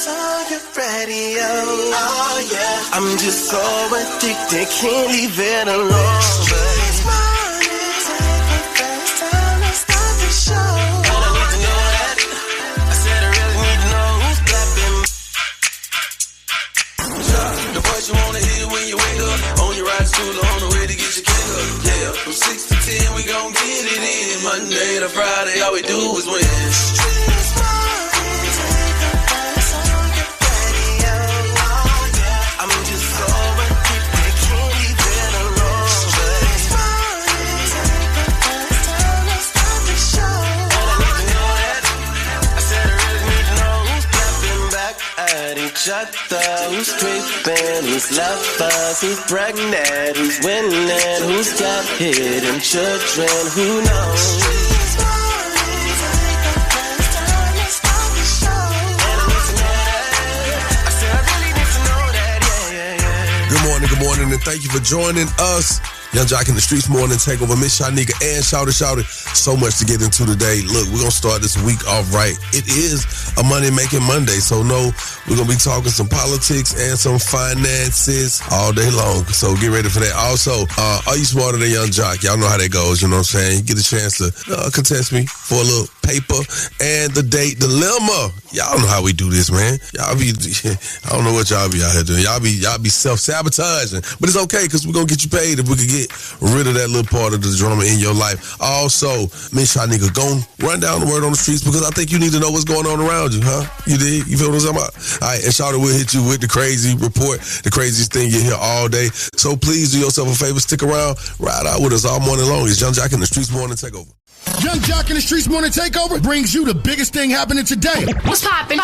on your radio. Oh yeah, I'm just so addicted, can't leave it alone. This morning, take the first time to start the show. And I need to know that. I said I really need to know who's clapping. The voice you wanna hear when you wake up, on your ride to school, on the way to get your kick up. Yeah, from 6 to 10 we gon' get it in. Monday to Friday, all we do is win. Who's creeping, who's lovers, who's pregnant, who's winning, who's got hidden children, who knows? Good morning, and thank you for joining us. Young Jock in the Streets Morning Takeover. Miss Shanika and Shouty. So much to get into today. Look, we're going to start this week off right. It is a money-making Monday, so no, we're going to be talking some politics and some finances all day long. So get ready for that. Also, are you smarter than Young Jock? Y'all know how that goes, you know what I'm saying? You get a chance to contest me for a little paper and the date dilemma. Y'all know how we do this, man. Y'all be, I don't know what y'all be out here doing. Y'all be self-sabotaging. But it's okay, because we're going to get you paid if we can get rid of that little part of the drama in your life. Also, Miss Shanika, go run down the word on the streets, because I think you need to know what's going on around you, huh? You dig? You feel what I'm talking about? All right, and Shouty will hit you with the crazy report, the craziest thing you hear all day. So please do yourself a favor, stick around, ride out with us all morning long. It's Young Jock in the Streets Morning Takeover. Young Jock in the Streets Morning Takeover brings you the biggest thing happening today. What's poppin'?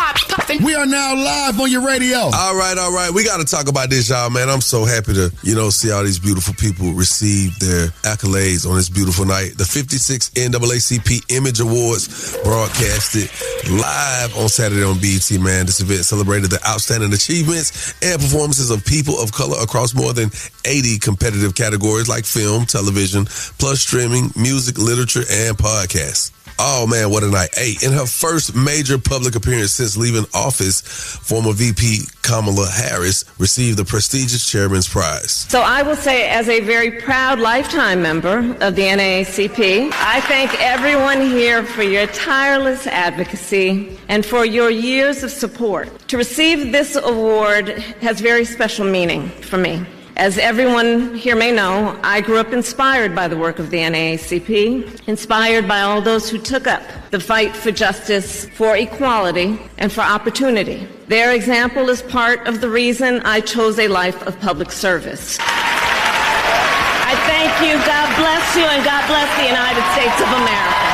We are now live on your radio. All right. We got to talk about this, y'all, man. I'm so happy to, see all these beautiful people receive their accolades on this beautiful night. The 56th NAACP Image Awards broadcasted live on Saturday on BET, man. This event celebrated the outstanding achievements and performances of people of color across more than 80 competitive categories like film, television, plus streaming, music, literature, and podcasts. Oh, man, what a night. Hey, in her first major public appearance since leaving office, former VP Kamala Harris received the prestigious Chairman's Prize. So I will say, as a very proud lifetime member of the NAACP, I thank everyone here for your tireless advocacy and for your years of support. To receive this award has very special meaning for me. As everyone here may know, I grew up inspired by the work of the NAACP, inspired by all those who took up the fight for justice, for equality, and for opportunity. Their example is part of the reason I chose a life of public service. I thank you, God bless you, and God bless the United States of America.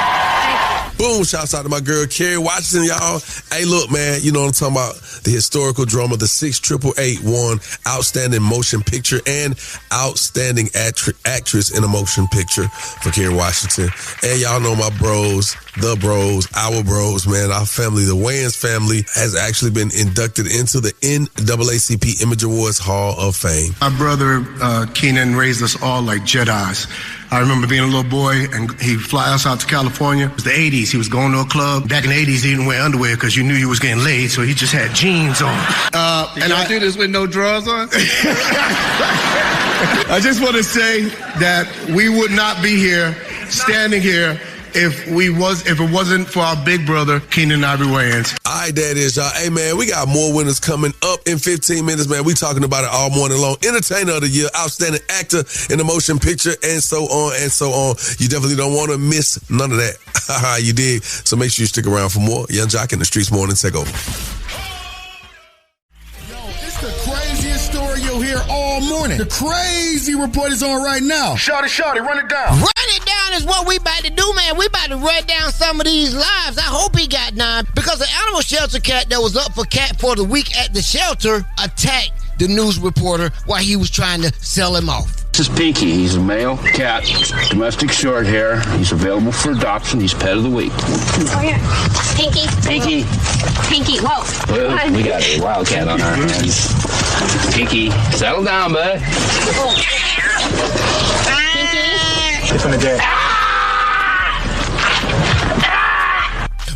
Boom, shouts out to my girl, Kerry Washington, y'all. Hey, look, man, you know what I'm talking about? The historical drama, the 688 won Outstanding Motion Picture and Outstanding Actress in a Motion Picture for Kerry Washington. And y'all know my bros, the bros, our bros, man, our family, the Wayans family, has actually been inducted into the NAACP Image Awards Hall of Fame. My brother, Keenan, raised us all like Jedis. I remember being a little boy, and he'd fly us out to California. It was the 80s. He was going to a club. Back in the 80s, he didn't wear underwear because you knew you was getting laid, so he just had jeans on. And I do this with no drawers on? I just want to say that we would not be here, standing here, if it wasn't for our big brother, Keenan Ivory Wayans. All right, that is, y'all. Hey, man, we got more winners coming up in 15 minutes, man. We talking about it all morning long. Entertainer of the Year, Outstanding Actor in a Motion Picture, and so on and so on. You definitely don't want to miss none of that. You dig? So make sure you stick around for more. Young Jock in the Streets Morning Takeover. You'll hear all morning. The crazy report is on right now. Shouty, run it down. Run it down is what we about to do, man. We about to run down some of these lives. I hope he got 9, because the animal shelter cat that was up for cat for the week at the shelter attacked the news reporter while he was trying to sell him off. This is Pinky. He's a male cat, domestic short hair. He's available for adoption. He's pet of the week. Oh, yeah. Pinky. Whoa. Well, we got a wildcat on our hands. Pinky, settle down, bud. Pinky. It's gonna get.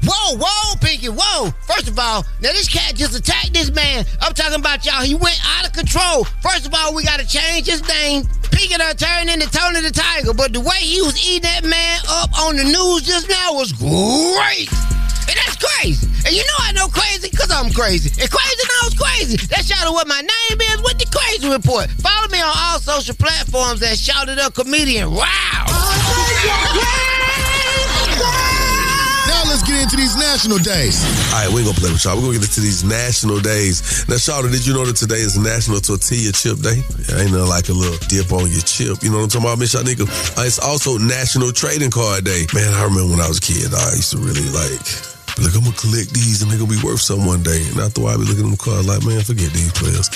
Whoa, Pinky. thinking, whoa, first of all, now this cat just attacked this man. I'm talking about y'all, he went out of control. First of all, we got to change his name. Peeking or turning into Tony the Tiger. But the way he was eating that man up on the news just now was great. And that's crazy. And you know I know crazy because I'm crazy. And crazy knows crazy. That's shouted what my name is with the Crazy Report. Follow me on all social platforms at Shouted Up Comedian. Wow. Now let's get into these national days. All right, we ain't gonna play with y'all. We're gonna get into these national days. Now, Shawty, did you know that today is National Tortilla Chip Day? Ain't nothing like a little dip on your chip. You know what I'm talking about, Miss Shanika? It's also National Trading Card Day. Man, I remember when I was a kid, I used to really like, I'm gonna collect these and they're gonna be worth something one day. And after a while, I be looking at them cards like, man, forget these players.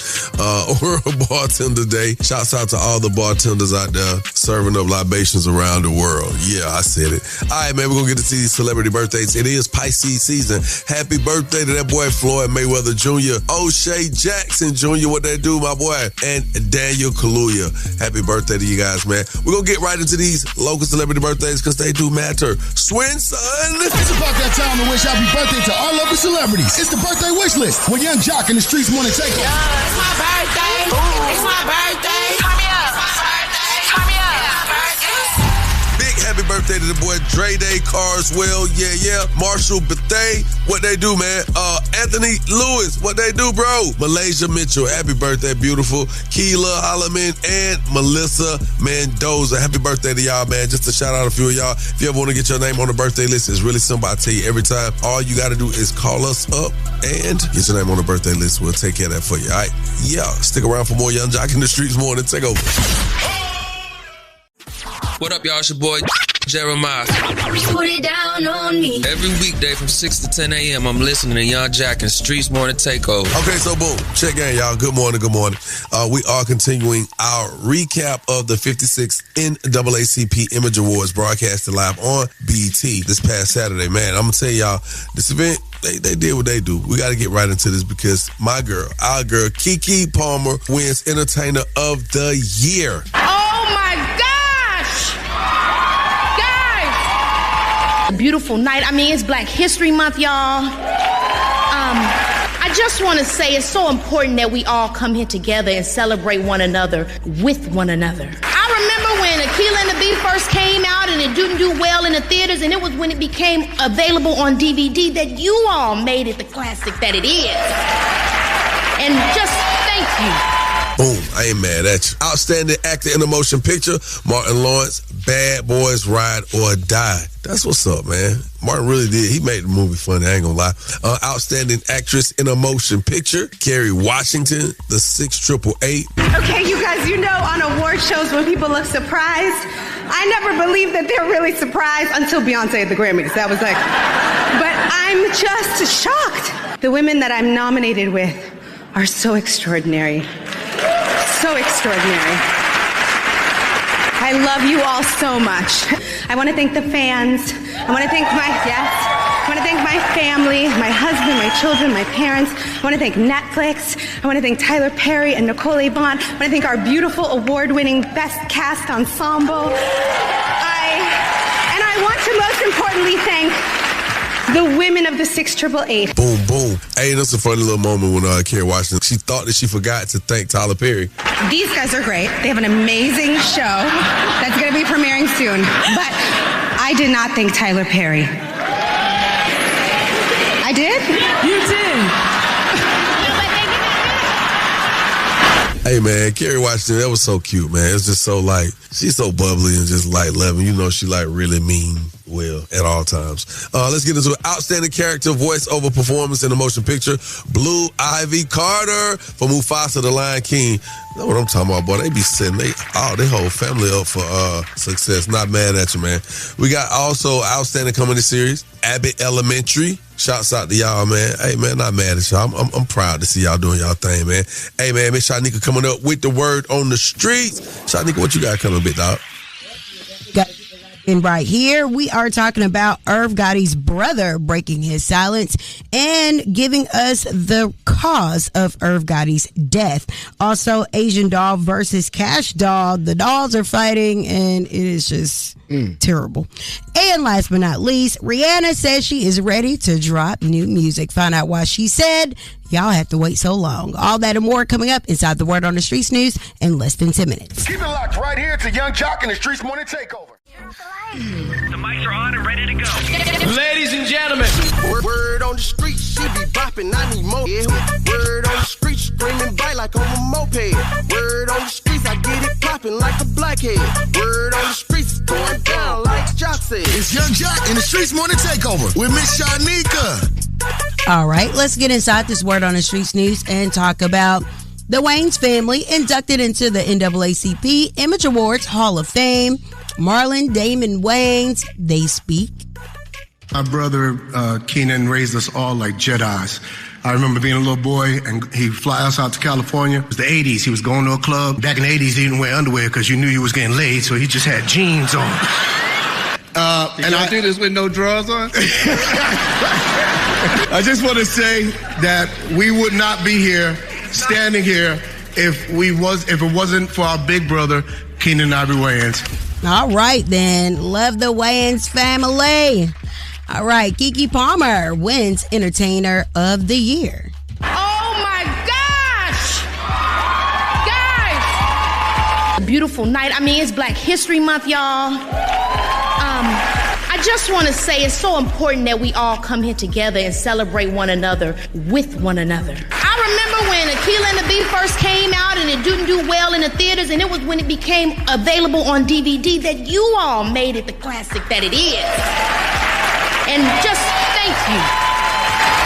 World Bartender Day. Shouts out to all the bartenders out there serving up libations around the world. Yeah, I said it. All right, man, we're gonna get to see these celebrity birthdays. It is Pisces season. Happy birthday to that boy Floyd Mayweather Jr., O'Shea Jackson Jr., what they do, my boy, and Daniel Kaluuya. Happy birthday to you guys, man. We're gonna get right into these local celebrity birthdays because they do matter. Swinson! It's about that time to wish happy birthday to our local celebrities. It's the birthday wish list with Young Jock in the Streets Morning Takeover. Yeah, it's my birthday. Ooh. It's my birthday. Turn me up. It's my birthday. Turn me up. Big happy birthday to the boy Dre Day Carswell. Yeah. Marshall Bethay. What they do, man? Anthony Lewis. What they do, bro? Malaysia Mitchell. Happy birthday, beautiful. Keela Holloman and Melissa Mendoza. Happy birthday to y'all, man. Just to shout out a few of y'all. If you ever want to get your name on the birthday list, it's really simple. I tell you every time. All you got to do is call us up and get your name on the birthday list. We'll take care of that for you, all right? Yeah. Stick around for more Young Jock in the Streets Morning Takeover. What up, y'all? It's your boy, Jeremiah. Put it down on me. Every weekday from 6 to 10 a.m., I'm listening to Young Jack and Streets Morning Takeover. Okay, so boom. Check in, y'all. Good morning. We are continuing our recap of the 56th NAACP Image Awards broadcasted live on BT this past Saturday. Man, I'm going to tell y'all, this event, they did what they do. We got to get right into this because our girl, Keke Palmer, wins Entertainer of the Year. Oh, my gosh! Guys! A beautiful night. I mean, it's Black History Month, y'all. I just want to say it's so important that we all come here together and celebrate one another with one another. I remember when Akilah and the Bee first came out and it didn't do well in the theaters, and it was when it became available on DVD that you all made it the classic that it is. And just thank you. Boom, I ain't mad at you. Outstanding actor in a motion picture, Martin Lawrence, Bad Boys Ride or Die. That's what's up, man. Martin really did. He made the movie funny, I ain't gonna lie. Outstanding actress in a motion picture, Kerry Washington, the 688. Okay, you guys, you know on award shows when people look surprised, I never believed that they're really surprised until Beyonce at the Grammys. That was like, but I'm just shocked. The women that I'm nominated with are so extraordinary. So extraordinary. I love you all so much. I want to thank the fans. I want to thank my family, my husband, my children, my parents. I want to thank Netflix. I want to thank Tyler Perry and Nicole Bon. I want to thank our beautiful award-winning Best Cast Ensemble. And I want to most importantly thank the women of the 688. Boom, boom. Hey, that's a funny little moment when Kerry Washington, she thought that she forgot to thank Tyler Perry. These guys are great. They have an amazing show that's going to be premiering soon. But I did not thank Tyler Perry. I did? You did. Hey, man, Kerry Washington, that was so cute, man. It's just so, like, she's so bubbly and just, like, loving. You know, she, like, really mean well at all times. Let's get into it. Outstanding character voiceover performance in the motion picture, Blue Ivy Carter from Mufasa the Lion King. You know what I'm talking about, boy. They be setting their whole family up for success. Not mad at you, man. We got also outstanding comedy series, Abbott Elementary. Shouts out to y'all, man. Hey, man, not mad at y'all. I'm proud to see y'all doing y'all thing, man. Hey, man, Miss Shanika coming up with the word on the streets. Shanika, what you got coming, big dog? And right here, we are talking about Irv Gotti's brother breaking his silence and giving us the cause of Irv Gotti's death. Also, Asian Doll versus Cash Doll. The dolls are fighting, and it is just terrible. And last but not least, Rihanna says she is ready to drop new music. Find out why she said y'all have to wait so long. All that and more coming up inside the Word on the Streets news in less than 10 minutes. Keep it locked right here to Young Jock and the Streets Morning Takeover. The mics are on and ready to go. Ladies and gentlemen. Word on the street, she be bopping, I need more. Yeah. Word on the street, screaming bite like on a moped. Word on the streets, I get it popping like a blackhead. Word on the streets, going down like Jock said. It's Young Jock and the Streets Morning Takeover with Miss Shanika. All right, let's get inside this Word on the Streets news and talk about the Wayans family inducted into the NAACP Image Awards Hall of Fame. Marlon, Damon Wayans, they speak. My brother Keenan raised us all like Jedis. I remember being a little boy and he'd fly us out to California. It was the 80s. He was going to a club. Back in the 80s, he didn't wear underwear because you knew you was getting laid, so he just had jeans on. And I do this with no drawers on? I just want to say that we would not be here, standing here, if it wasn't for our big brother, Keenan Ivory Wayans. All right, then. Love the Wayans family. All right, Keke Palmer wins Entertainer of the Year. Oh my gosh! Guys! A beautiful night. I mean, it's Black History Month, y'all. I just want to say it's so important that we all come here together and celebrate one another with one another. I remember when Akilah and the Bee first came out and it didn't do well in the theaters, and it was when it became available on DVD that you all made it the classic that it is. And just thank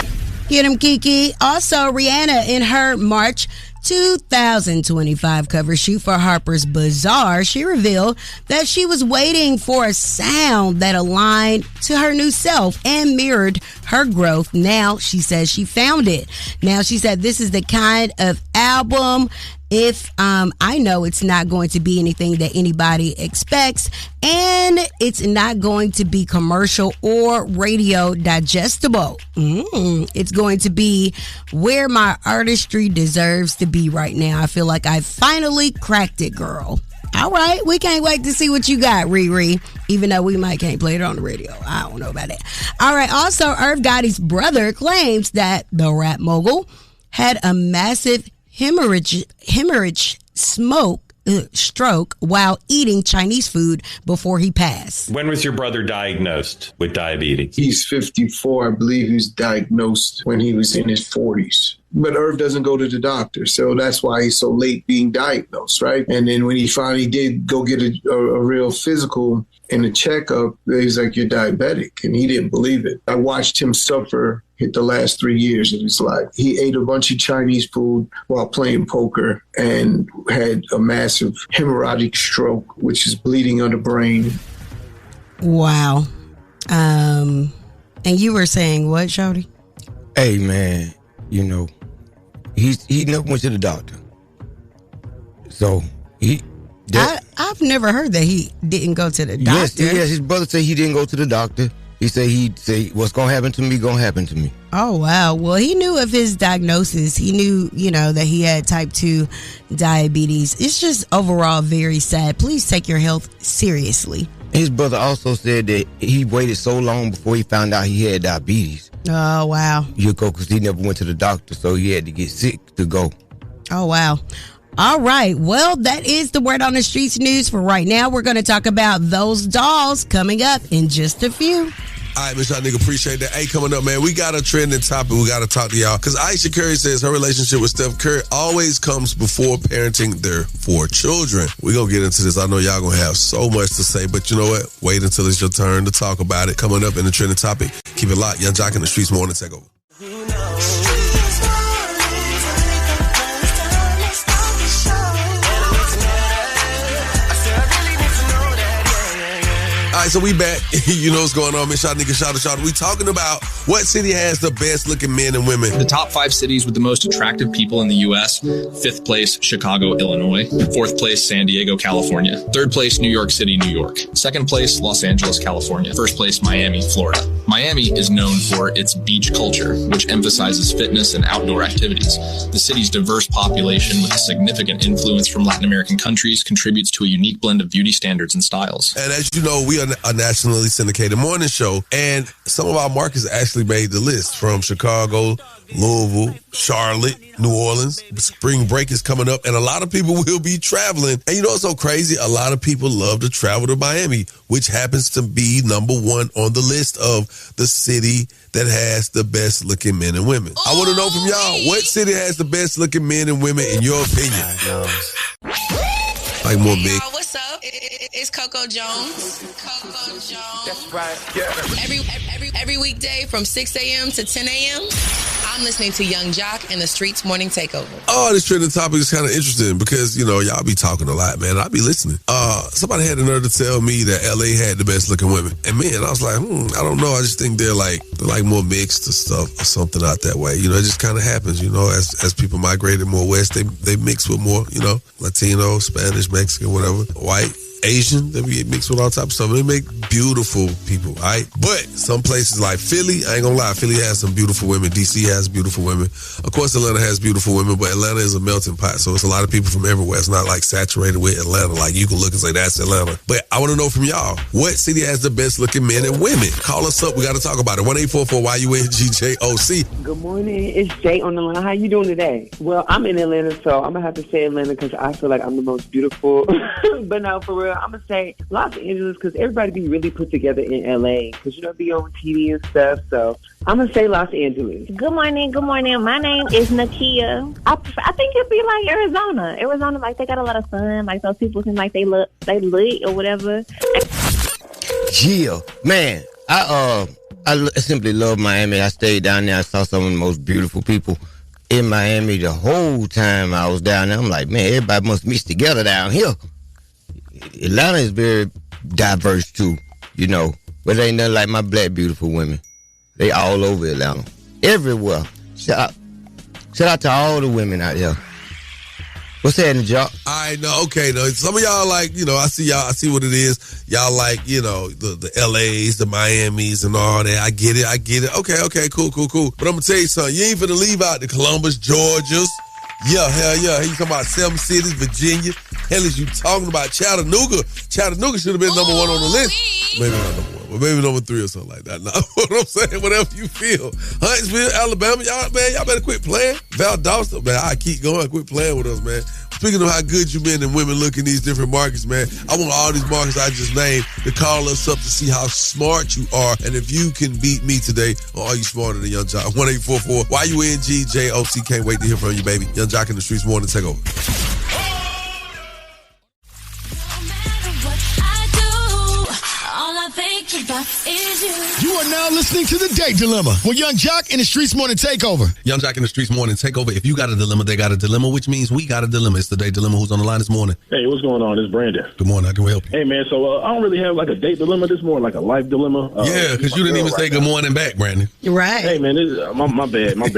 you. Get him, Kiki. Also, Rihanna in her March 2025 cover shoot for Harper's Bazaar, she revealed that she was waiting for a sound that aligned to her new self and mirrored her growth. Now she says she found it. Now she said this is the kind of album, if I know it's not going to be anything that anybody expects, and it's not going to be commercial or radio digestible. It's going to be where my artistry deserves to be right now. I feel like I finally cracked it, girl. All right, we can't wait to see what you got, Riri, even though we might can't play it on the radio. I don't know about that. All right, also, Irv Gotti's brother claims that the rap mogul had a massive hemorrhage stroke while eating Chinese food before he passed. When was your brother diagnosed with diabetes? He's 54. I believe he was diagnosed when he was in his 40s. But Irv doesn't go to the doctor, so that's why he's so late being diagnosed, right? And then when he finally did go get a real physical and a checkup, he's like, you're diabetic, and he didn't believe it. I watched him suffer the last 3 years of his life. He ate a bunch of Chinese food while playing poker and had a massive hemorrhagic stroke, which is bleeding on the brain. Wow. And you were saying what, Shawty? Hey, man, you know, he never went to the doctor. So I've never heard that he didn't go to the doctor. Yes, his brother said he didn't go to the doctor. He said what's gonna happen to me gonna happen to me. Oh wow. Well, he knew of his diagnosis. He knew, that he had type 2 diabetes. It's just overall very sad. Please take your health seriously. His brother also said that he waited so long before he found out he had diabetes. Oh wow. Because he never went to the doctor, so he had to get sick to go. Oh wow. All right. Well, that is the Word on the Streets news for right now. We're going to talk about those dolls coming up in just a few. All right, Miss Nigga, appreciate that. Hey, coming up, man, we got a trending topic we got to talk to y'all. Because Aisha Curry says her relationship with Steph Curry always comes before parenting their 4 children. We're going to get into this. I know y'all going to have so much to say, but you know what? Wait until it's your turn to talk about it. Coming up in the trending topic. Keep it locked. Young Jock in the Streets Morning Takeover. All right, so we back. You know what's going on, Miss Shot Nigga, shout. We talking about what city has the best looking men and women. The top 5 cities with the most attractive people in the U.S. 5th place, Chicago, Illinois. 4th place, San Diego, California. 3rd place, New York City, New York. 2nd place, Los Angeles, California. 1st place, Miami, Florida. Miami is known for its beach culture, which emphasizes fitness and outdoor activities. The city's diverse population, with a significant influence from Latin American countries, contributes to a unique blend of beauty standards and styles. And as you know, we are a nationally syndicated morning show, and some of our markets actually made the list, from Chicago, Louisville, Charlotte, New Orleans. Spring break is coming up, and a lot of people will be traveling. And you know what's so crazy? A lot of people love to travel to Miami, which happens to be number 1 on the list of the city that has the best looking men and women. I want to know from y'all, what city has the best looking men and women in your opinion? Like more big. What's up? It's Coco Jones. That's right. Yeah. Every weekday from 6 a.m. to 10 a.m., I'm listening to Young Jock and the Streets Morning Takeover. Oh, this trending topic is kind of interesting because, you know, y'all be talking a lot, man. I be listening. Somebody had the nerve to tell me that LA had the best looking women. And man, I was like, I don't know. I just think they're like more mixed or stuff or something out that way. You know, it just kind of happens, you know, as people migrated more west, they mix with more, you know, Latino, Spanish, Mexican, whatever, white, Asian, they be mixed with all types of stuff. They make beautiful people, all right? But some places like Philly, I ain't gonna lie, Philly has some beautiful women. DC has beautiful women. Of course, Atlanta has beautiful women, but Atlanta is a melting pot, so it's a lot of people from everywhere. It's not like saturated with Atlanta. Like you can look and say that's Atlanta. But I want to know from y'all, what city has the best looking men and women? Call us up. We got to talk about it. 1-844-YUNGJOC. Good morning. It's Jay on the line. How you doing today? Well, I'm in Atlanta, so I'm gonna have to say Atlanta because I feel like I'm the most beautiful. But no, for real, I'm gonna say Los Angeles because everybody be really put together in LA because you know be on TV and stuff. So I'm gonna say Los Angeles. Good morning. My name is Nakia. I think it'd be like Arizona. Arizona, like they got a lot of sun. Like those people seem like they lit or whatever. Yeah, man. I simply love Miami. I stayed down there. I saw some of the most beautiful people in Miami the whole time I was down there. I'm like, man, everybody must mix together down here. Atlanta is very diverse too, you know, but ain't nothing like my black beautiful women. They all over Atlanta, everywhere. Shout out to all the women out there. What's happening, y'all? I know, okay, no. Some of y'all like, you know, I see what it is. Y'all like, you know, the LAs, the Miamis and all that. I get it. Okay, cool. But I'm gonna tell you something. You ain't finna leave out the Columbus, Georgias. Yeah, hell yeah. You talking about 7 cities, Virginia. Hell is you talking about Chattanooga. Chattanooga should have been number 1 on the list. Maybe not number 1, but maybe number 3 or something like that. Now, what I'm saying, whatever you feel. Huntsville, Alabama, y'all better quit playing. Valdosta, man, I keep going. Quit playing with us, man. Speaking of how good you men and women look in these different markets, man, I want all these markets I just named to call us up to see how smart you are. And if you can beat me today, or are you smarter than Young Jock? 1-844-YUNGJOC. Can't wait to hear from you, baby. Young Jock in the Streets Morning Takeover. You are now listening to The Date Dilemma with Young Jock in the Streets Morning Takeover. Young Jock in the Streets Morning Takeover. If you got a dilemma, they got a dilemma, which means we got a dilemma. It's The Date Dilemma. Who's on the line this morning? Hey, what's going on? It's Brandon. Good morning. How can we help you? Hey, man, so I don't really have like a date dilemma. This is more like a life dilemma. Yeah, because you didn't even say good morning back, Brandon. Right. Hey, man, my bad. My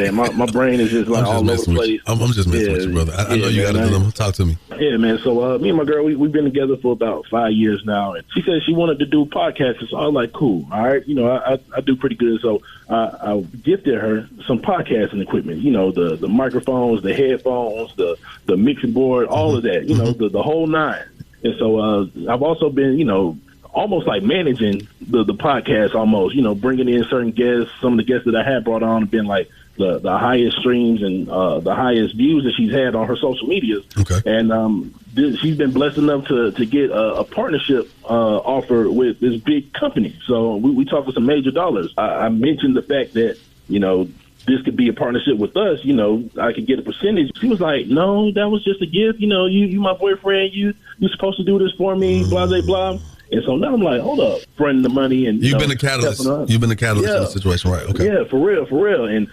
brain is just like all over the place. I'm just messing with you, brother. I know you got a dilemma. Talk to me. Yeah, man. So me and my girl, we've been together for about 5 years now, and she said she wanted to do podcasts. So I was like, cool. All right. You know, I do pretty good. So I gifted her some podcasting equipment. You know, the microphones, the headphones, the mixing board, all of that. You know, the whole nine. And so I've also been, you know, almost like managing the podcast almost. You know, bringing in certain guests. Some of the guests that I had brought on have been like the highest streams and the highest views that she's had on her social medias. Okay. And she's been blessed enough to get a partnership offer with this big company. So we talked with some major dollars. I mentioned the fact that, you know, this could be a partnership with us. You know, I could get a percentage. She was like, no, that was just a gift. You know, you my boyfriend. You're supposed to do this for me, blah, blah, blah. And so now I'm like, hold up, spreading the money. And You've been a catalyst. You've been a catalyst in the situation, right? Okay. Yeah, for real. And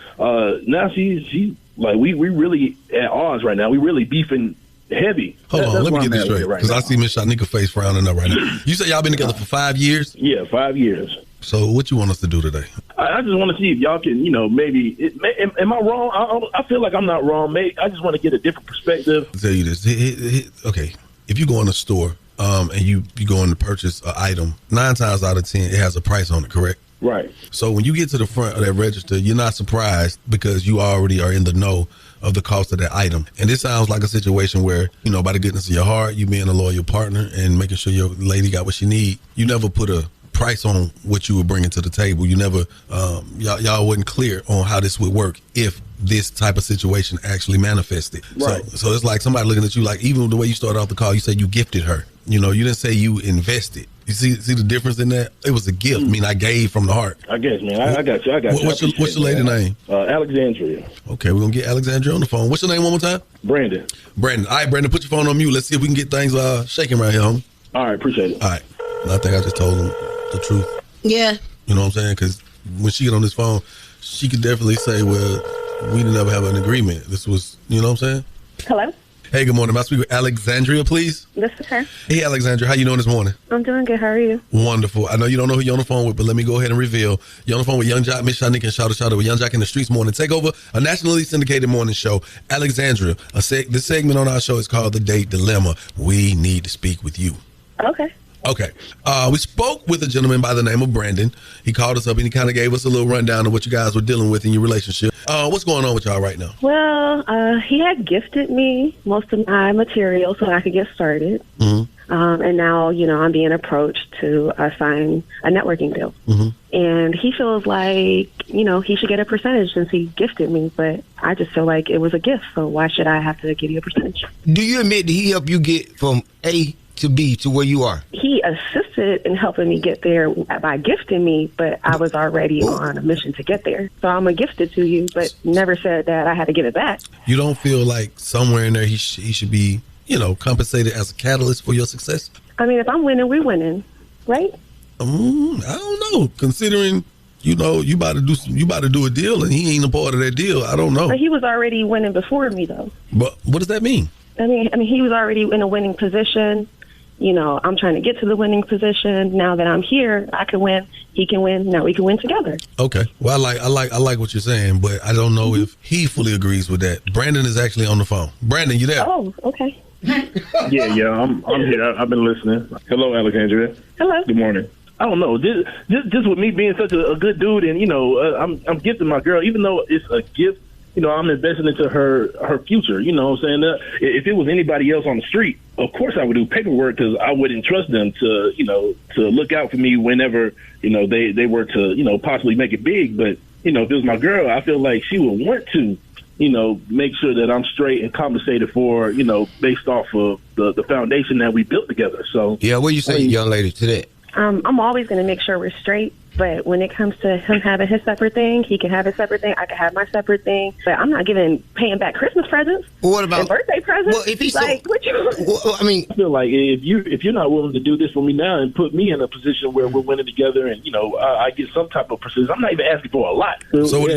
now she's like, we really at odds right now. We really beefing heavy. Hold on, let me get this straight, right because I see Miss Shanika face frowning up right now. You say y'all been together for 5 years? Yeah, 5 years. So what you want us to do today? I just want to see if y'all can, maybe. Am I wrong? I feel like I'm not wrong. Maybe I just want to get a different perspective. I'll tell you this. Okay, if you go in a store and you go in to purchase an item, 9 times out of 10 it has a price on it, correct? Right. So when you get to the front of that register, you're not surprised because you already are in the know of the cost of that item. And this sounds like a situation where, by the goodness of your heart, you being a loyal partner and making sure your lady got what she need, you never put a price on what you were bringing to the table. You never, y'all wasn't clear on how this would work if this type of situation actually manifested. Right. So it's like somebody looking at you like, even the way you started off the call, you said you gifted her. You didn't say you invested. You see the difference in that? It was a gift. I mean, I gave from the heart. I guess, man. I got you. What's your lady name? Alexandria. Okay, we're going to get Alexandria on the phone. What's your name one more time? Brandon. Brandon. All right, Brandon, put your phone on mute. Let's see if we can get things shaking right here, homie. All right, appreciate it. All right. I think I just told him the truth. Yeah. You know what I'm saying? Because when she get on this phone, she could definitely say, well, we didn't ever have an agreement. This was, you know what I'm saying? Hello? Hey, good morning. May I speak with Alexandria, please? This is her. Hey, Alexandria. How you doing this morning? I'm doing good. How are you? Wonderful. I know you don't know who you're on the phone with, but let me go ahead and reveal. You're on the phone with Young Jock, Miss Shanika, and Shout with Young Jock in the Streets Morning Takeover, a nationally syndicated morning show. Alexandria, this segment on our show is called The Date Dilemma. We need to speak with you. Okay. We spoke with a gentleman by the name of Brandon. He called us up and he kind of gave us a little rundown of what you guys were dealing with in your relationship. What's going on with y'all right now? Well, he had gifted me most of my material so I could get started. Mm-hmm. And now, I'm being approached to sign a networking deal. Mm-hmm. And he feels like, he should get a percentage since he gifted me. But I just feel like it was a gift. So why should I have to give you a percentage? Do you admit that he helped you get from A to B to where you are? He assisted in helping me get there by gifting me, but I was already on a mission to get there. So I'm going to gift it to you, but never said that I had to give it back. You don't feel like somewhere in there he should be, compensated as a catalyst for your success? I mean, if I'm winning, we're winning, right? I don't know. Considering, you about to do a deal and he ain't a part of that deal. I don't know. But he was already winning before me, though. But what does that mean? I mean, he was already in a winning position. I'm trying to get to the winning position. Now that I'm here, I can win. He can win. Now we can win together. Okay. Well, I like what you're saying, but I don't know if he fully agrees with that. Brandon is actually on the phone. Brandon, you there? Oh, okay. Yeah, I'm here. I've been listening. Hello, Alexandria. Hello. Good morning. I don't know. Just with me being such a good dude, and I'm gifting my girl, even though it's a gift. I'm investing into her future. You know what I'm saying? If it was anybody else on the street, of course I would do paperwork because I wouldn't trust them to look out for me whenever, they were to, possibly make it big. But, if it was my girl, I feel like she would want to, make sure that I'm straight and compensated for, based off of the foundation that we built together. So, yeah, what do you say, young lady, to that? I'm always going to make sure we're straight. But when it comes to him having his separate thing, he can have his separate thing. I can have my separate thing. But I'm not paying back Christmas presents. Well, what about and birthday presents? Well, if he's what you? Well, I mean, I feel like if you're not willing to do this for me now and put me in a position where we're winning together, and I get some type of percentage. I'm not even asking for a lot. So what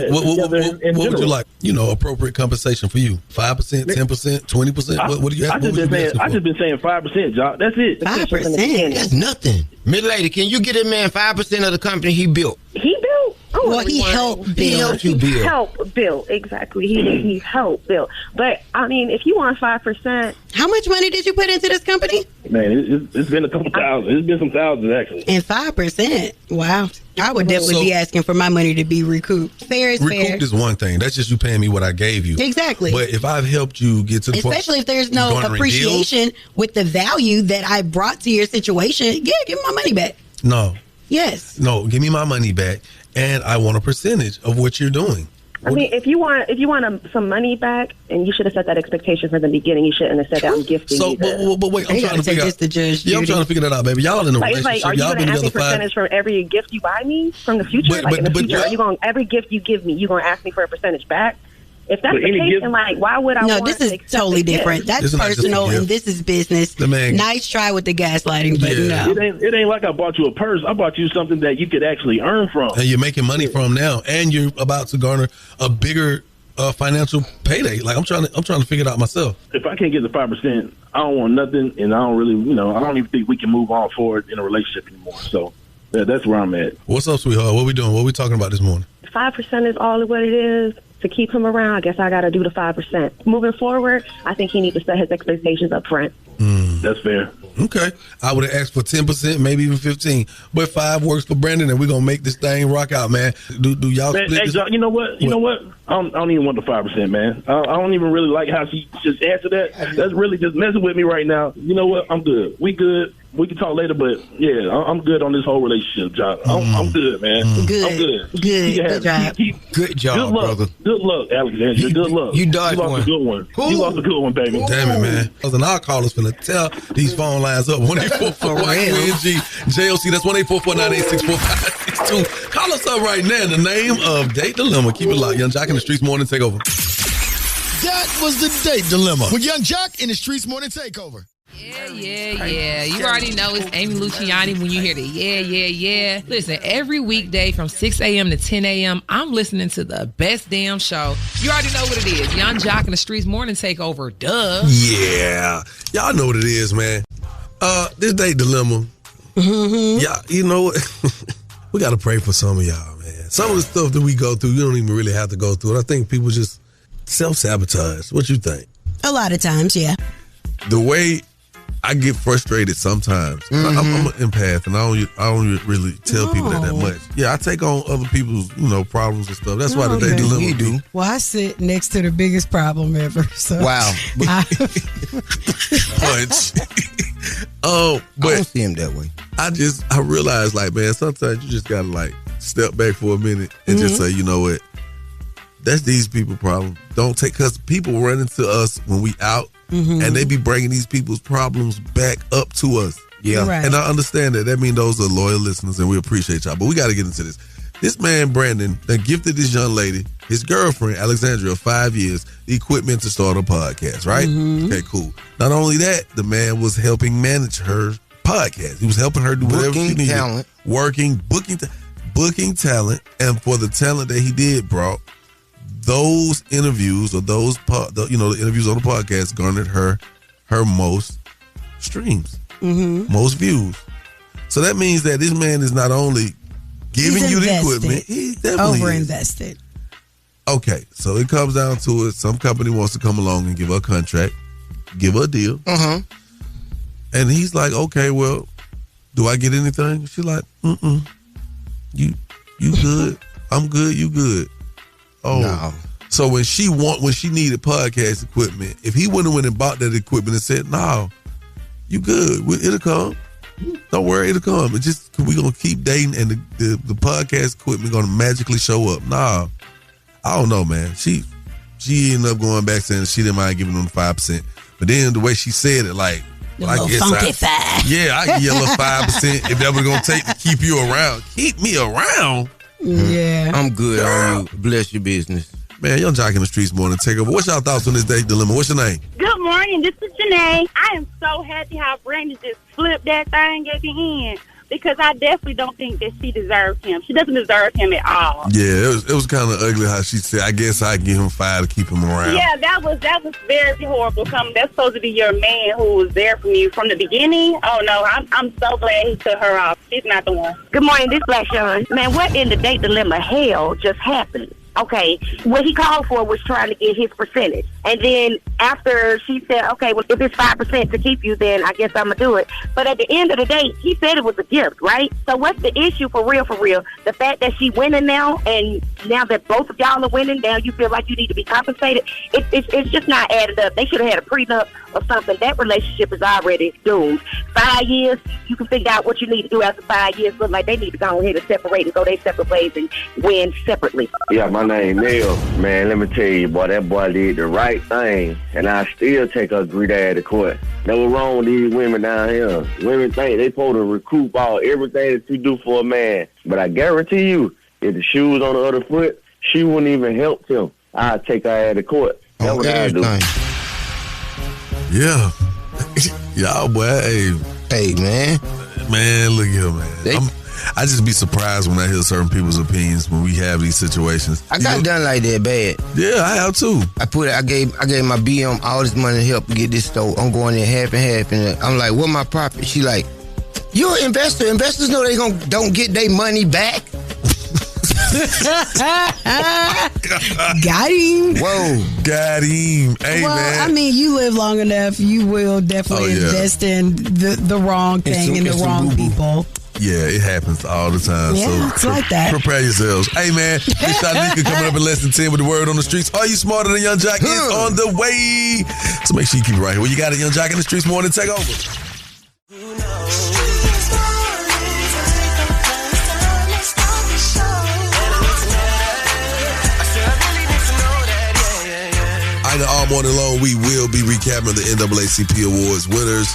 would you like? Appropriate compensation for you? 5%, 10%, 20%. What do you have? I just been saying 5%, Jock. That's it. 5%. That's nothing. Miss lady, can you get that man 5% of the company he built? He built? Oh, well, he helped build. He helped you build. Help build, exactly. He helped build. But, I mean, if you want 5%. How much money did you put into this company? Man, it's been a couple thousand. It's been some thousands, actually. And 5%? Wow. I would definitely be asking for my money to be recouped. Fair is fair. Recouped is one thing. That's just you paying me what I gave you. Exactly. But if I've helped you get to the point, especially if there's no appreciation with the value that I brought to your situation, yeah, give me my money back. No. Yes. No, give me my money back, and I want a percentage of what you're doing. I mean, if you want some money back, and you should have set that expectation from the beginning. You shouldn't have said that I'm gifting you. But wait, I'm trying to figure out. Yeah, I'm trying to figure that out, baby. Y'all in a relationship. Are you y'all going been to ask me together 5 percentage from every gift you buy me from the future? In the future, are you going every gift you give me, you going to ask me for a percentage back? If that's the case, then why would I? No, this is totally different. That's personal, and this is business. Nice try with the gaslighting, but no. It ain't like I bought you a purse. I bought you something that you could actually earn from. And you're making money from now, and you're about to garner a bigger financial payday. Like I'm trying to figure it out myself. If I can't get the 5%, I don't want nothing, and I don't really, I don't even think we can move on forward in a relationship anymore. So that's where I'm at. What's up, sweetheart? What we doing? What we talking about this morning? 5% is all of what it is. To keep him around, I guess I got to do the 5%. Moving forward, I think he needs to set his expectations up front. That's fair. Okay. I would have asked for 10%, maybe even 15%. But 5 works for Brandon, and we're going to make this thing rock out, man. Do y'all split this? John, you know what? I don't even want the 5%, man. I don't even really like how she just answered that. That's really just messing with me right now. You know what? I'm good. We good. We can talk later, but yeah, I'm good on this whole relationship, John. I'm good, man. Good. I'm good. Good job. Good job, brother. Good luck, Alexandra. Good luck. You dodged lost one. a good one. You lost a good one, baby. Damn it, man. And our callers finna tell these phone lines up. 1-844-YUNG JOC. That's 1-844-986-4562. Call us up right now in the name of Date Dilemma. Keep it locked. Young Jock in the Streets Morning Takeover. That was the Date Dilemma with Young Jock in the Streets Morning Takeover. Yeah. You already know it's Amy Luciani when you hear the yeah. Listen, every weekday from 6 a.m. to 10 a.m., I'm listening to the best damn show. You already know what it is. Young Jock in the Streets Morning Takeover. Duh. Yeah. Y'all know what it is, man. This Date Dilemma. Yeah, you know what? We got to pray for some of y'all, man. Some of the stuff that we go through, you don't even really have to go through it. I think people just self-sabotage. What you think? A lot of times, yeah. The way I get frustrated sometimes. I'm an empath, and I don't really tell people that much. Yeah, I take on other people's, problems and stuff. That's why the Date Dilemma. You do. Well, I sit next to the biggest problem ever. So wow. Punch. I don't see him that way. I realize, like, man, sometimes you just gotta like step back for a minute and just say, you know what? That's these people's problem. Don't take, because people run into us when we out. And they be bringing these people's problems back up to us. Yeah. Right. And I understand that. That means those are loyal listeners, and we appreciate y'all. But we got to get into this. This man, Brandon, that gifted this young lady, his girlfriend, Alexandria, 5 years, the equipment to start a podcast, right? Okay, cool. Not only that, the man was helping manage her podcast. He was helping her do whatever she needed. Talent. Booking talent. And for the talent that he did, brought, those interviews or the interviews on the podcast garnered her most streams, most views. So that means that this man is not only giving you the equipment, he definitely over-invested. Okay, so it comes down to it. Some company wants to come along and give her a contract, give her a deal. And he's like, okay, well, do I get anything? She's like, You good? I'm good, you good. Oh, no. So when she needed podcast equipment, if he went and bought that equipment and said, "No, you good? It'll come. Don't worry, it'll come. It's just we gonna keep dating, and the podcast equipment gonna magically show up." Nah, I don't know, man. She ended up going back saying she didn't mind giving them 5%, but then the way she said it, like, I guess funky 5. Yeah, I give you a little 5% if that was gonna take to keep you around. Keep me around. Yeah. I'm good on you. Bless your business. Man, Young Jock in the Streets Morning Takeover. What's y'all thoughts on this Date Dilemma? What's your name? Good morning. This is Janae. I am so happy how Brandon just flipped that thing at the end, because I definitely don't think that she deserves him. She doesn't deserve him at all. Yeah, it was kind of ugly how she said, I guess I give him 5 to keep him around. Yeah, that was very horrible. That's supposed to be your man who was there for you from the beginning. Oh, no, I'm so glad he took her off. She's not the one. Good morning, this Black Sean. Man, what in the Date Dilemma hell just happened? Okay, what he called for was trying to get his percentage. And then after she said, okay, well, if it's 5% to keep you, then I guess I'm going to do it. But at the end of the day, he said it was a gift, right? So what's the issue for real? The fact that she winning now, and now that both of y'all are winning, now you feel like you need to be compensated? It's just not added up. They should have had a prenup or something. That relationship is already doomed. 5 years, you can figure out what you need to do after 5 years. Look like they need to go ahead and separate and go their separate ways and win separately. Yeah, my name Neil. Man, let me tell you, boy, that boy did the right thing, and I still take her greedy ass to court. That was wrong with these women down here. Women think they supposed to recoup everything that you do for a man. But I guarantee you, if the shoe was on the other foot, she wouldn't even help him. I'd take her ass to court. That's what I do. Yeah. Y'all, boy, hey, man. Man, look here, man. I just be surprised when I hear certain people's opinions when we have these situations. I got done like that bad. Yeah, I have too. I gave my BM all this money to help get this store. I'm going in half and half, and I'm like, what my profit? She like, you're an investor. Investors know they don't get their money back. Got him. Whoa. Got him. Hey, well, man. I mean, you live long enough, you will definitely invest in the wrong thing and the wrong people. Yeah, it happens all the time. Yeah, so it's like that. Prepare yourselves. Hey, man, Miss Shanika coming up in less than 10 with the word on the streets. Are you smarter than Young Jock is on the way? So make sure you keep it right here. Well, you got it, Young Jock in the streets morning. Take over. All morning long, we will be recapping the NAACP Awards winners,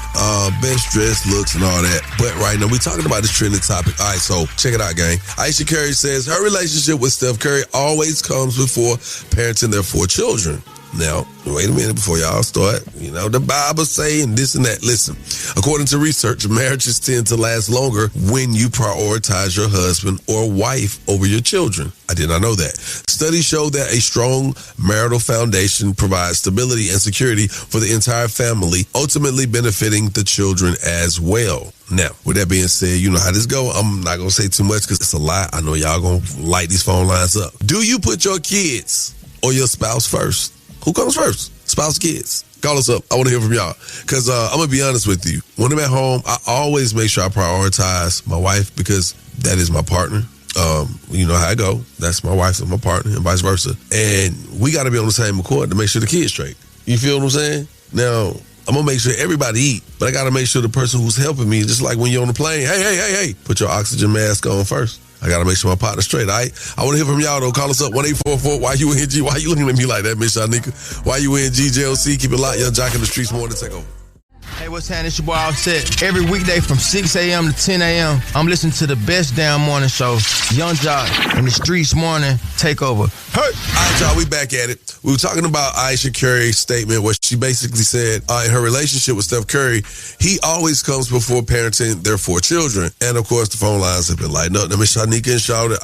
best dressed looks and all that. But right now, we're talking about this trending topic. All right, so check it out, gang. Aisha Curry says her relationship with Steph Curry always comes before parenting their 4 children. Now, wait a minute before y'all start. You know, the Bible saying this and that. Listen, according to research, marriages tend to last longer when you prioritize your husband or wife over your children. I did not know that. Studies show that a strong marital foundation provides stability and security for the entire family, ultimately benefiting the children as well. Now, with that being said, you know how this go. I'm not going to say too much because it's a lie. I know y'all going to light these phone lines up. Do you put your kids or your spouse first? Who comes first? Spouse, kids. Call us up. I want to hear from y'all. Because I'm going to be honest with you. When I'm at home, I always make sure I prioritize my wife because that is my partner. You know how I go. That's my wife and my partner and vice versa. And we got to be on the same accord to make sure the kid's straight. You feel what I'm saying? Now, I'm going to make sure everybody eat, but I got to make sure the person who's helping me, just like when you're on the plane, hey, put your oxygen mask on first. I got to make sure my partner's straight, all right? I want to hear from y'all, though. Call us up, 1-844. Why you in G? Why you looking at me like that, Miss Shanika? Why you in GJLC? Keep it locked. Young Jock in the streets morning. Take over. Hey, what's happening? It's your boy Offset. Every weekday from 6 a.m. to 10 a.m., I'm listening to the best damn morning show, Young Jock in the streets morning. Take over. Hey! All right, y'all, we back at it. We were talking about Aisha Curry's statement where she basically said in her relationship with Steph Curry, he always comes before parenting their 4 children. And, of course, the phone lines have been lighting up. Now, Miss Shanika and Shawty,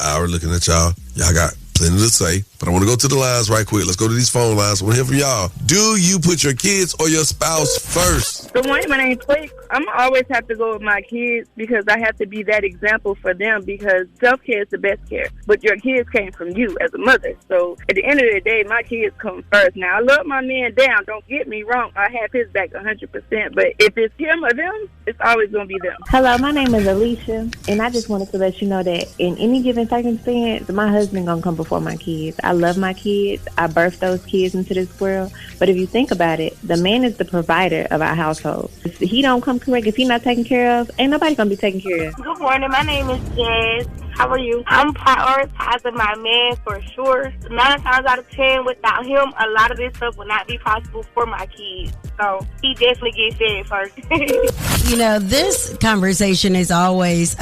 I was looking at y'all. Y'all got plenty to say, but I want to go to the lines right quick. Let's go to these phone lines. I want to hear from y'all. Do you put your kids or your spouse first? Good morning, my name's Blake. I'm always have to go with my kids because I have to be that example for them because self-care is the best care. But your kids came from you as a mother. So at the end of the day, my kids come first. Now, I love my man down. Don't get me wrong. I have his back 100%. But if it's him or them, it's always going to be them. Hello, my name is Alicia, and I just wanted to let you know that in any given circumstance, my husband going to come before my kids. I love my kids. I birthed those kids into this world. But if you think about it, the man is the provider of our household. If he don't come correct, if he not taken care of, ain't nobody gonna be taken care of. Good morning. My name is Jazz. How are you? I'm prioritizing my man for sure. 9 times out of 10, without him, a lot of this stuff would not be possible for my kids. So he definitely gets fed first. You know, this conversation is always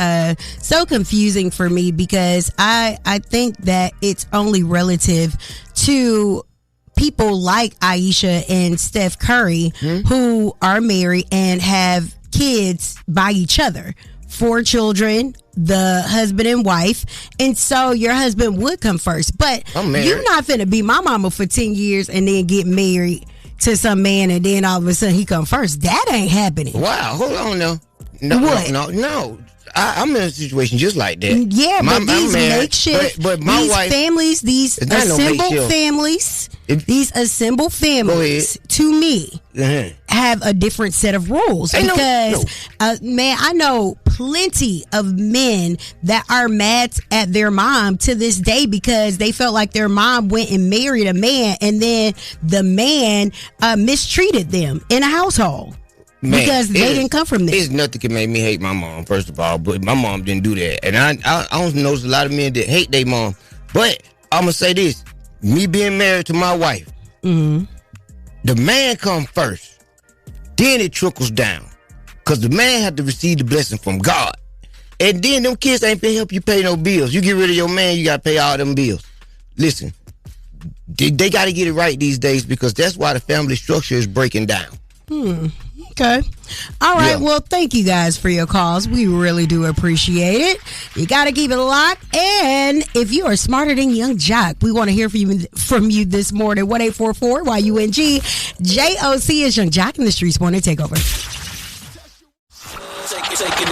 so confusing for me because I think that it's only relative to people like Aisha and Steph Curry who are married and have kids by each other. 4 children, the husband and wife, and so your husband would come first. But you're not finna be my mama for 10 years and then get married to some man and then all of a sudden he come first. That ain't happening. Wow, hold on now. No. I'm in a situation just like that. Yeah, but these makeshift, but my wife, families, these assembled families, these assembled families, to me, have a different set of rules. Because, man, I know plenty of men that are mad at their mom to this day because they felt like their mom went and married a man and then the man mistreated them in a household. Man, because they didn't come from there. There's nothing can make me hate my mom, first of all, but my mom didn't do that. And I don't know a lot of men that hate their mom. But I'm going to say this. Me being married to my wife, the man come first. Then it trickles down. Because the man had to receive the blessing from God. And then them kids ain't finna help you pay no bills. You get rid of your man, you got to pay all them bills. Listen, they got to get it right these days because that's why the family structure is breaking down. Okay. All right. Yeah. Well, thank you guys for your calls. We really do appreciate it. You got to keep it locked. And if you are smarter than Young Jock, we want to hear from you this morning. 1-844-YUNG. JOC is Young Jock in the Streets Morning Takeover. Taking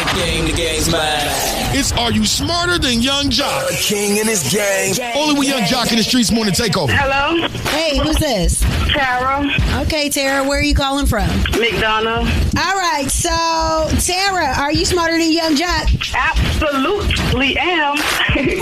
the game's mine. It's Are You Smarter Than Young Jock? A king in his gang. Only with Young Jock in the Streets Morning Takeover. Hello? Hey, who's this? Tara. Okay, Tara, where are you calling from? McDonough. All right, so, Tara, are you smarter than Young Jock? Absolutely am.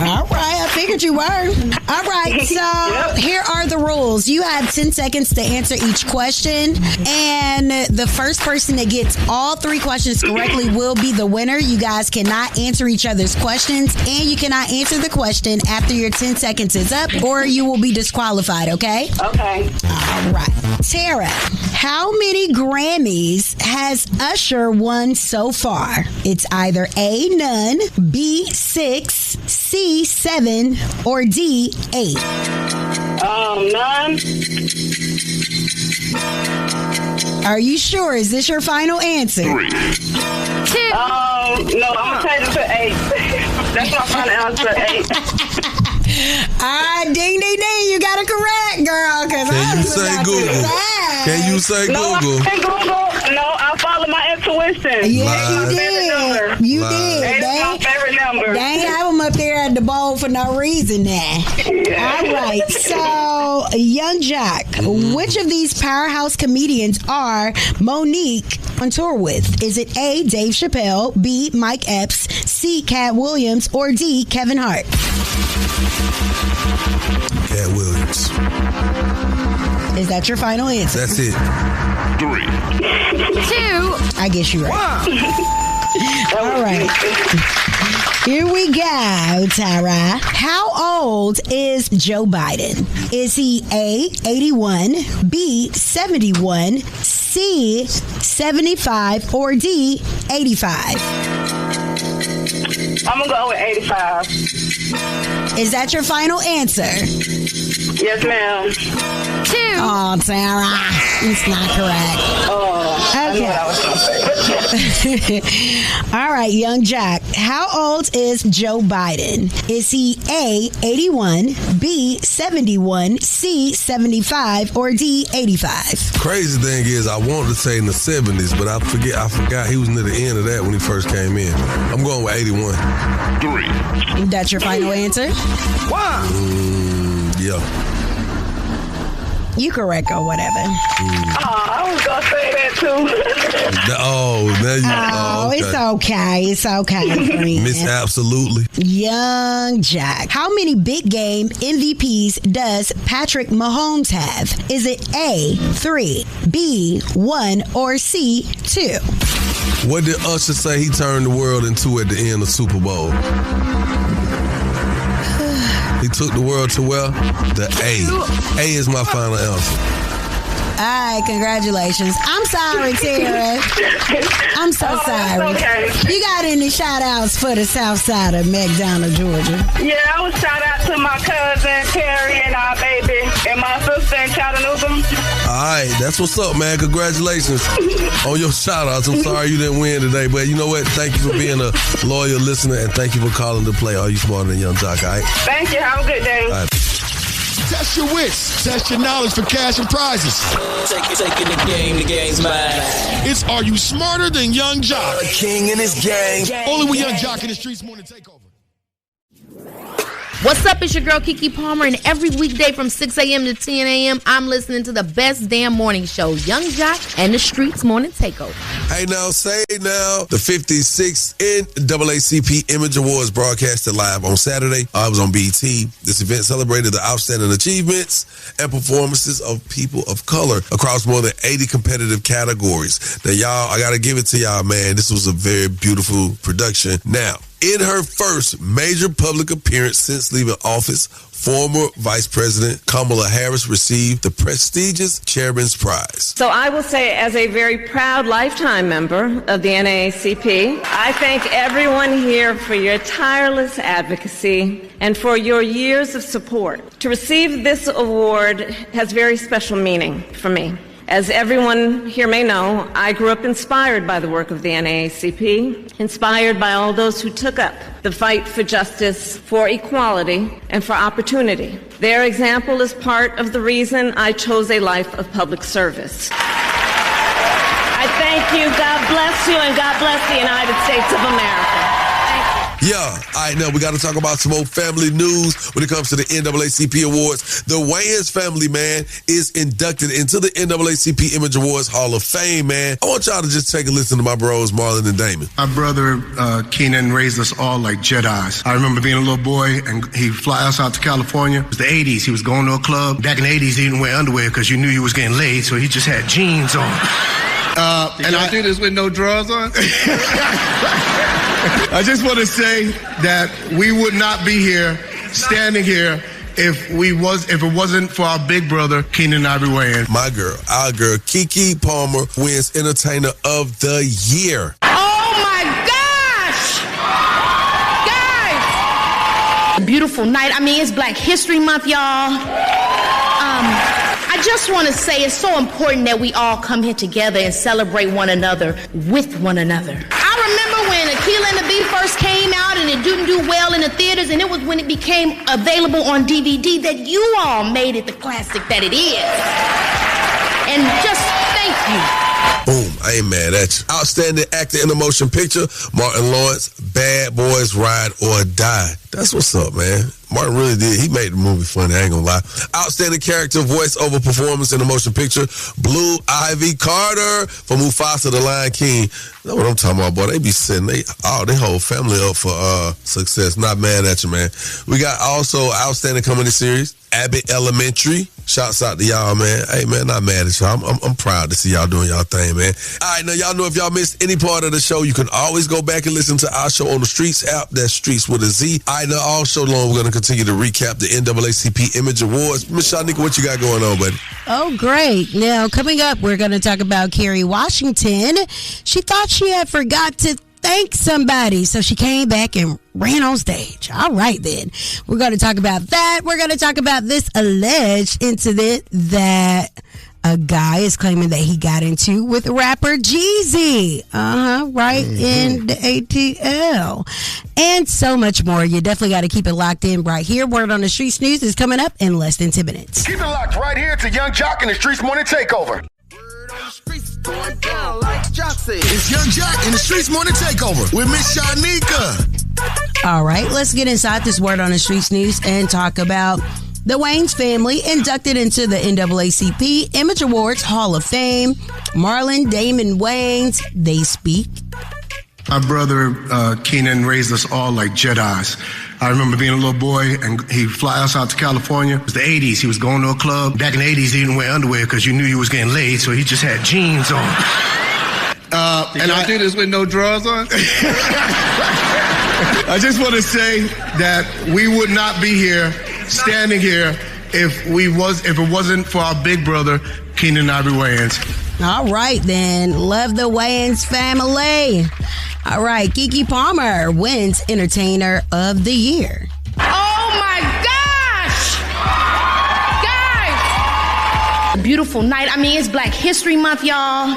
All right, I figured you were. All right, so Here are the rules. You have 10 seconds to answer each question, and the first person that gets all 3 questions correctly will be the winner. You guys cannot answer each other's questions, and you cannot answer the question after your 10 seconds is up, or you will be disqualified, okay? Okay. All right. Tara, how many Grammys has Usher won so far? It's either A, none, B, 6, C, 7, or D, 8. None. Are you sure? Is this your final answer? 3. No, I'm gonna change it to 8. That's my final answer, 8. Ding, ding, ding. You got it correct, girl. Can you say Google? Can you say Google? I can't Google. No, I follow my intuition. Yeah, you did. You did. That's my favorite number. They ain't have them up there at the bowl for no reason now. All right. So, Young Jock, which of these powerhouse comedians are Monique on tour with? Is it A, Dave Chappelle, B, Mike Epps, C, Cat Williams, or D, Kevin Hart? Cat Williams. Is that your final answer? That's it. 3. 2. I guess you're right. All right. Here we go, Tara. How old is Joe Biden? Is he A, 81, B, 71, C, 75, or D, 85? I'm gonna go with 85. Is that your final answer? Yes, ma'am. 2. Oh, Tara, it's not correct. Oh, okay. I know what I was gonna say. All right, Young Jack. How old is Joe Biden? Is he A, 81, B, 71, C, 75, or D, 85? Crazy thing is, I wanted to say in the 70s, but I forgot he was near the end of that when he first came in. I'm going with 81. 3. That's your final answer? Yeah. You correct or whatever. I was gonna say that too. Okay. It's okay. It's okay, friend. Miss Absolutely. Young Jack. How many big game MVPs does Patrick Mahomes have? Is it A, 3, B, 1, or C, 2? What did Usher say he turned the world into at the end of Super Bowl? He took the world to where? The A. A is my final answer. All right, congratulations. I'm sorry, Tara. I'm so sorry. Okay. You got any shout outs for the south side of McDonough, Georgia? Yeah, I would shout out to my cousin Terry and our baby and my sister in Chattanooga. All right, that's what's up, man. Congratulations on your shout outs. I'm sorry you didn't win today, but you know what? Thank you for being a loyal listener, and thank you for calling to play. Are You Smarter Than Young Jock? All right? Thank you. Have a good day. All right. Test your wits. Test your knowledge for cash and prizes. Taking the game's mine. It's Are You Smarter Than Young Jock? A king in his gang. Only with Young Jock in the Streets Morning Takeover. What's up? It's your girl Kiki Palmer, and every weekday from 6 a.m. to 10 a.m., I'm listening to the best damn morning show, Young Jock and the Streets Morning Takeover. Hey, now, the 56th NAACP Image Awards broadcasted live on Saturday. I was on BET. This event celebrated the outstanding achievements and performances of people of color across more than 80 competitive categories. Now, y'all, I got to give it to y'all, man. This was a very beautiful production. Now, in her first major public appearance since leaving office, former Vice President Kamala Harris received the prestigious Chairman's Prize. So I will say, as a very proud lifetime member of the NAACP, I thank everyone here for your tireless advocacy and for your years of support. To receive this award has very special meaning for me. As everyone here may know, I grew up inspired by the work of the NAACP, inspired by all those who took up the fight for justice, for equality, and for opportunity. Their example is part of the reason I chose a life of public service. I thank you, God bless you, and God bless the United States of America. Yeah, all right, now we got to talk about some old family news when it comes to the NAACP Awards. The Wayans family, man, is inducted into the NAACP Image Awards Hall of Fame, man. I want y'all to just take a listen to my bros, Marlon and Damon. My brother, Keenan, raised us all like Jedis. I remember being a little boy, and he'd fly us out to California. It was the 80s. He was going to a club. Back in the 80s, he didn't wear underwear because you knew you was getting laid, so he just had jeans on. And I do this with no drawers on? I just want to say that we would not be here, standing here, if it wasn't for our big brother, Keenan Ivory Wayans. My girl, our girl, Keke Palmer wins Entertainer of the Year. Oh my gosh! Guys! Beautiful night. I mean, it's Black History Month, y'all. I just want to say it's so important that we all come here together and celebrate one another with one another. I remember when Akilah and the Bee first came out and it didn't do well in the theaters, and it was when it became available on DVD that you all made it the classic that it is. And just thank you. Boom, I ain't mad at you. Outstanding actor in a motion picture, Martin Lawrence, Bad Boys Ride or Die. That's what's up, man. Martin really did. He made the movie funny, I ain't gonna lie. Outstanding character voice-over performance in a motion picture, Blue Ivy Carter from Mufasa the Lion King. That's what I'm talking about, boy. They be setting they whole family up for success. Not mad at you, man. We got also outstanding comedy series, Abbott Elementary. Shouts out to y'all, man. Hey, man, not mad at y'all. I'm proud to see y'all doing y'all thing, man. All right, now y'all know if y'all missed any part of the show, you can always go back and listen to our show on the Streets app. That's Streets with a Z. All right, now all show long, we're going to continue to recap the NAACP Image Awards. Miss Shanika, what you got going on, buddy? Oh, great. Now, coming up, we're going to talk about Kerry Washington. She thought she had forgot to thank somebody, so she came back and ran on stage. All right, then. We're going to talk about that. We're going to talk about this alleged incident that a guy is claiming that he got into with rapper Jeezy. Right in the ATL. And so much more. You definitely got to keep it locked in right here. Word on the Streets News is coming up in less than 10 minutes. Keep it locked right here to Young Jock and the Streets Morning Takeover. Going down like Jock said. It's Young Jock and the Streets Morning Takeover with Miss Shanika. All right, let's get inside this Word on the Streets News and talk about the Wayans family inducted into the NAACP Image Awards Hall of Fame. Marlon, Damon Wayans, they speak. My brother, Keenan, raised us all like Jedis. I remember being a little boy, and he'd fly us out to California. It was the 80s. He was going to a club. Back in the 80s, he didn't wear underwear because you knew you was getting laid, so he just had jeans on. And I do this with no drawers on? I just want to say that we would not be here, standing here, if it wasn't for our big brother, Keenan Ivory Wayans. All right, then. Love the Wayans family. All right, Keke Palmer wins Entertainer of the Year. Oh my gosh! Guys! Beautiful night. I mean, it's Black History Month, y'all.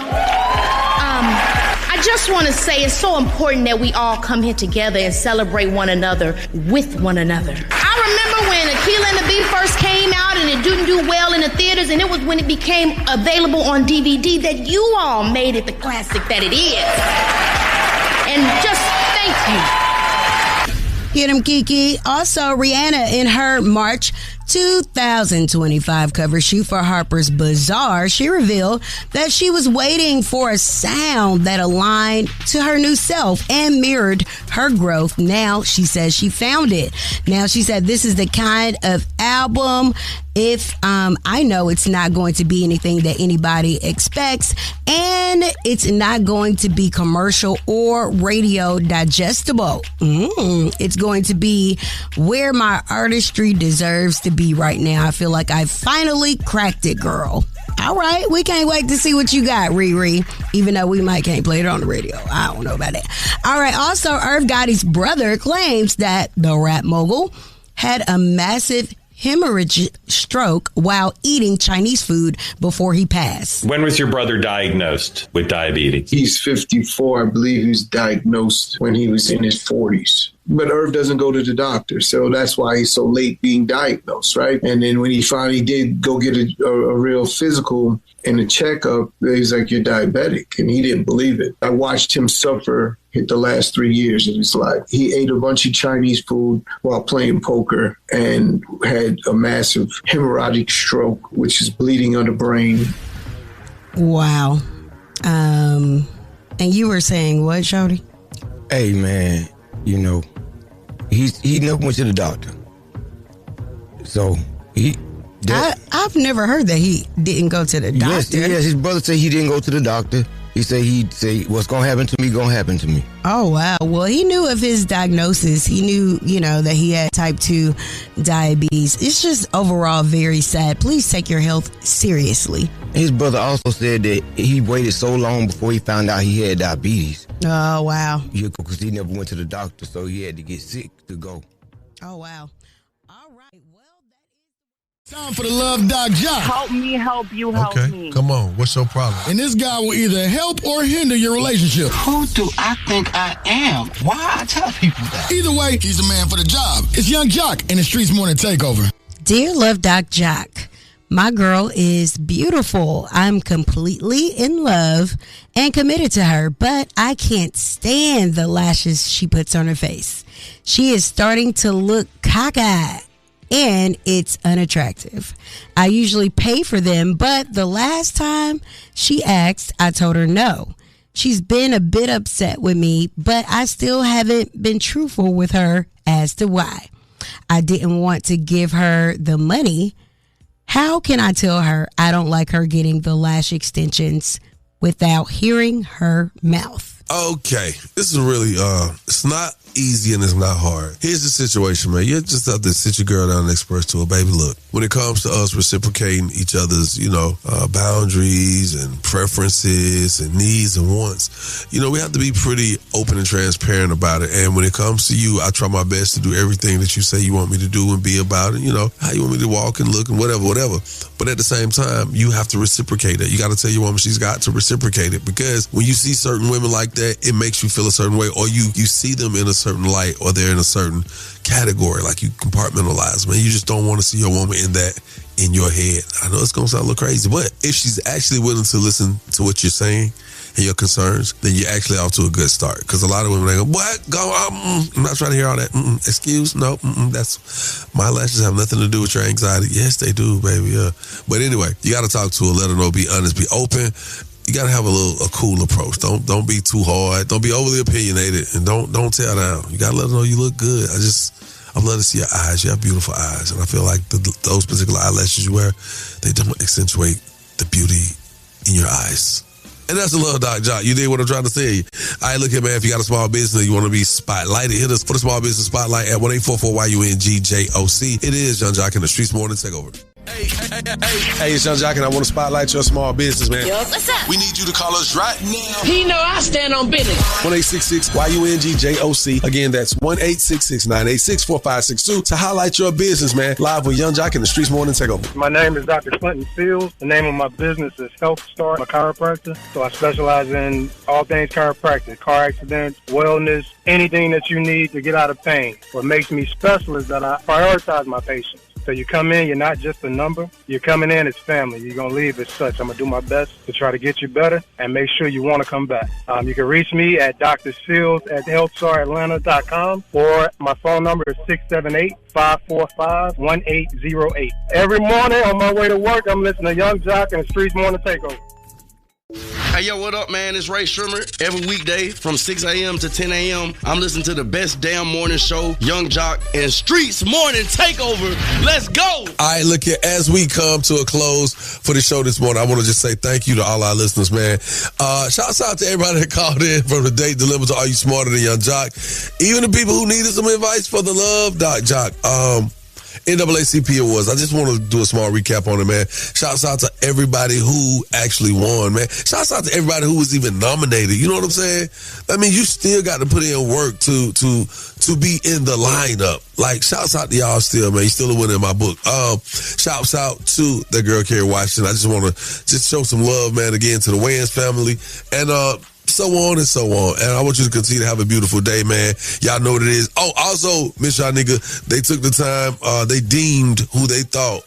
I just want to say it's so important that we all come here together and celebrate one another with one another. I remember when Akilah and the Bee first came out and it didn't do well in the theaters, and it was when it became available on DVD that you all made it the classic that it is. And just thank you. Get him, Keke. Also, Rihanna in her March 2025 cover shoot for Harper's Bazaar, she revealed that she was waiting for a sound that aligned to her new self and mirrored her growth. Now she says she found it. Now she said this is the kind of album, if I know it's not going to be anything that anybody expects, and it's not going to be commercial or radio digestible. It's going to be where my artistry deserves to be right now. I feel like I finally cracked it, girl. All right, we can't wait to see what you got, Riri, even though we might can't play it on the radio. I don't know about that. All right, also, Irv Gotti's brother claims that the rap mogul had a massive hemorrhage stroke while eating Chinese food before he passed. When was your brother diagnosed with diabetes? He's 54. I believe he was diagnosed when he was in his 40s. But Irv doesn't go to the doctor, so that's why he's so late being diagnosed, right? And then when he finally did go get a real physical and a checkup, he's like, you're diabetic, and he didn't believe it. I watched him suffer the last 3 years of his life. He ate a bunch of Chinese food while playing poker and had a massive hemorrhagic stroke, which is bleeding on the brain. Wow. And you were saying what, Shawty? Hey, man, you know, he never went to the doctor. So I've never heard that he didn't go to the doctor. Yes, his brother said he didn't go to the doctor. He said what's going to happen to me, going to happen to me. Oh, wow. Well, he knew of his diagnosis. He knew, that he had type 2 diabetes. It's just overall very sad. Please take your health seriously. His brother also said that he waited so long before he found out he had diabetes. Oh, wow. Yeah, because he never went to the doctor, so he had to get sick to go. Oh, wow. Time for the Love Doc Jock. Help me, help you, help me. Come on. What's your problem? And this guy will either help or hinder your relationship. Who do I think I am? Why I tell people that? Either way, he's the man for the job. It's Young Jock in the Streets Morning Takeover. Dear Love Doc Jock, my girl is beautiful. I'm completely in love and committed to her, but I can't stand the lashes she puts on her face. She is starting to look cockeyed, and it's unattractive. I usually pay for them, but the last time she asked, I told her no. She's been a bit upset with me, but I still haven't been truthful with her as to why. I didn't want to give her the money. How can I tell her I don't like her getting the lash extensions without hearing her mouth? Okay, this is really, it's not easy and it's not hard. Here's the situation, man. You just have to sit your girl down and express to her, baby, look, when it comes to us reciprocating each other's, boundaries and preferences and needs and wants, we have to be pretty open and transparent about it. And when it comes to you, I try my best to do everything that you say you want me to do and be about it, how you want me to walk and look and whatever. But at the same time, you have to reciprocate it. You got to tell your woman she's got to reciprocate it, because when you see certain women like that, it makes you feel a certain way, or you see them in a certain light, or they're in a certain category, like you compartmentalize, man. You just don't want to see your woman in your head. I know it's going to sound a little crazy, but if she's actually willing to listen to what you're saying and your concerns, then you're actually off to a good start. Because a lot of women, they go, what? I'm not trying to hear all that. Excuse? No. That's my lashes have nothing to do with your anxiety. Yes, they do, baby. Yeah. But anyway, you got to talk to her, let her know, be honest, be open. You got to have a cool approach. Don't be too hard. Don't be overly opinionated, and don't tear down. You got to let her know you look good. I'm love to see your eyes. You have beautiful eyes, and I feel like those particular eyelashes you wear, they don't accentuate the beauty in your eyes. And that's a little Doc Jock. You did what I'm trying to say. All right, look here, man. If you got a small business and you want to be spotlighted, hit us for the small business spotlight at 1-844-YUNGJOC. It is Young Jock in the Streets Morning Takeover. Hey, it's Young Jock, and I want to spotlight your small business, man. Yo, what's up? We need you to call us right now. He know I stand on business. 1-866-YUNGJOC. Again, that's 1-866-986-4562 to highlight your business, man. Live with Young Jock in the Streets Morning Takeover. My name is Dr. Clinton Fields. The name of my business is Health Star. I'm a chiropractor, so I specialize in all things chiropractic, car accidents, wellness, anything that you need to get out of pain. What makes me special is that I prioritize my patients. So you come in, you're not just a number. You're coming in as family. You're going to leave as such. I'm going to do my best to try to get you better and make sure you want to come back. You can reach me at Dr. Fields at healthstaratlanta.com, or my phone number is 678-545-1808. Every morning on my way to work, I'm listening to Young Jock and the Streets Morning Takeover. Hey, yo, what up, man? It's Ray Shrimmer. Every weekday from 6 a.m. to 10 a.m., I'm listening to the best damn morning show, Young Jock and Streets Morning Takeover. Let's go! All right, look here. As we come to a close for the show this morning, I want to just say thank you to all our listeners, man. Shouts out to everybody that called in, from the date dilemma to Are You Smarter Than Young Jock? Even the people who needed some advice for the Love Doc Jock. NAACP Awards. I just want to do a small recap on it, man. Shouts out to everybody who actually won, man. Shouts out to everybody who was even nominated. You know what I'm saying? I mean, you still got to put in work to be in the lineup. Like, shouts out to y'all still, man. You still a winner in my book. Shouts out to the girl Kerry Washington. I just want to just show some love, man, again to the Wayans family. And so on and so on. And I want you to continue to have a beautiful day, man. Y'all know what it is. Oh, also, Miss Y'all Nigga, they took the time, they deemed who they thought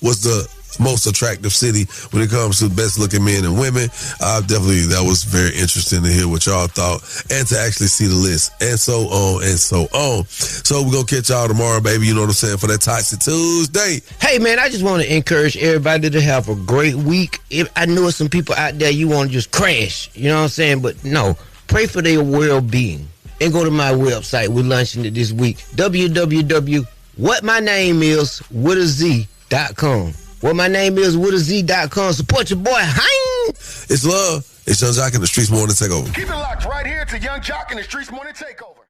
was the most attractive city when it comes to best looking men and women. Definitely, that was very interesting to hear what y'all thought and to actually see the list and so on and so on. So we're going to catch y'all tomorrow, baby. You know what I'm saying? For that Toxic Tuesday. Hey, man, I just want to encourage everybody to have a great week. I know some people out there, you want to just crash. You know what I'm saying? But no, pray for their well-being. And go to my website. We're launching it this week. www.whatmynameiswithaz.com. What my name is withaz.com. Support your boy, Hein. It's love. It's Young Jock in the Streets Morning Takeover. Keep it locked right here to Young Jock in the Streets Morning Takeover.